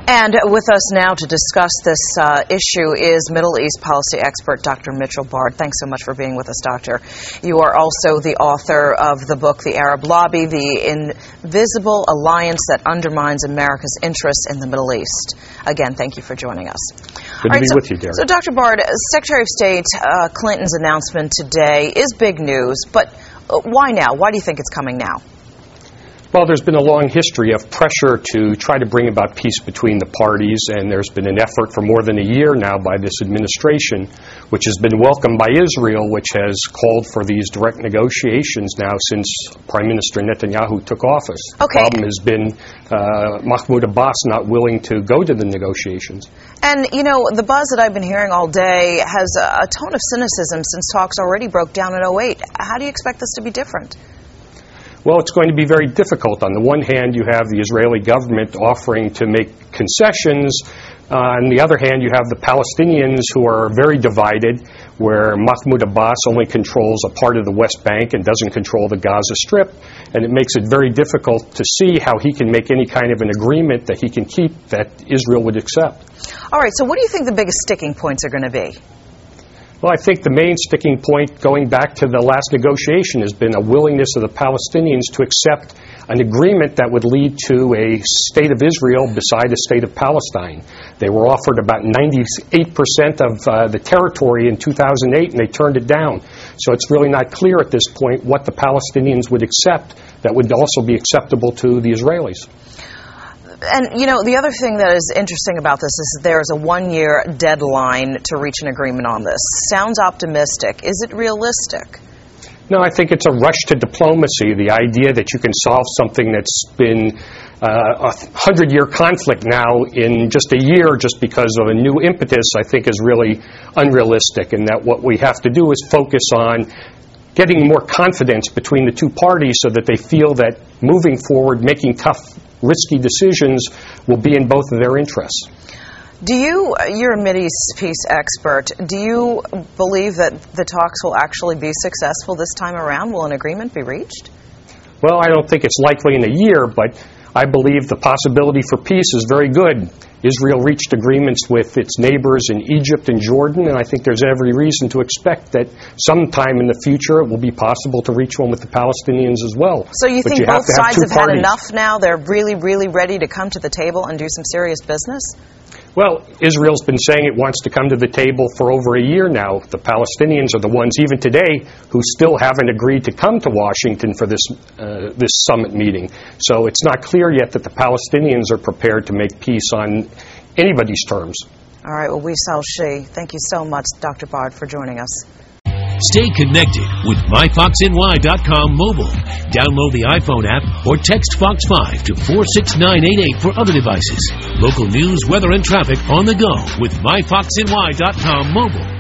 And with us now to discuss this issue is Middle East policy expert Dr. Mitchell Bard. Thanks so much for being with us, Doctor. You are also the author of the book, The Arab Lobby, the Invisible Alliance That Undermines America's Interests in the Middle East. Again, thank you for joining us. Good to be with you, Darren. So, Dr. Bard, Secretary of State Clinton's announcement today is big news, but why now? Why do you think it's coming now? Well, there's been a long history of pressure to try to bring about peace between the parties, and there's been an effort for more than a year now by this administration, which has been welcomed by Israel, which has called for these direct negotiations now since Prime Minister Netanyahu took office. Okay. The problem has been Mahmoud Abbas not willing to go to the negotiations. And, you know, the buzz that I've been hearing all day has a tone of cynicism since talks already broke down in 2008. How do you expect this to be different? Well, it's going to be very difficult. On the one hand, you have the Israeli government offering to make concessions. On the other hand, you have the Palestinians who are very divided, where Mahmoud Abbas only controls a part of the West Bank and doesn't control the Gaza Strip. And it makes it very difficult to see how he can make any kind of an agreement that he can keep that Israel would accept. All right, so what do you think the biggest sticking points are going to be? Well, I think the main sticking point going back to the last negotiation has been a willingness of the Palestinians to accept an agreement that would lead to a state of Israel beside a state of Palestine. They were offered about 98% of the territory in 2008, and they turned it down. So it's really not clear at this point what the Palestinians would accept that would also be acceptable to the Israelis. And, you know, the other thing that is interesting about this is there is a one-year deadline to reach an agreement on this. Sounds optimistic. Is it realistic? No, I think it's a rush to diplomacy. The idea that you can solve something that's been a 100-year conflict now in just a year just because of a new impetus, I think is really unrealistic, and that what we have to do is focus on getting more confidence between the two parties so that they feel that moving forward, making tough, risky decisions will be in both of their interests. You're a Mideast peace expert, do you believe that the talks will actually be successful this time around? Will an agreement be reached? Well, I don't think it's likely in a year, but I believe the possibility for peace is very good. Israel reached agreements with its neighbors in Egypt and Jordan, and I think there's every reason to expect that sometime in the future it will be possible to reach one with the Palestinians as well. So you think both sides have had enough now? They're really, really ready to come to the table and do some serious business? Well, Israel's been saying it wants to come to the table for over a year now. The Palestinians are the ones, even today, who still haven't agreed to come to Washington for this summit meeting. So it's not clear yet that the Palestinians are prepared to make peace on anybody's terms. All right, well, we shall see. Thank you so much, Dr. Bard, for joining us. Stay connected with MyFoxNY.com mobile. Download the iPhone app or text Fox 5 to 46988 for other devices. Local news, weather, and traffic on the go with MyFoxNY.com mobile.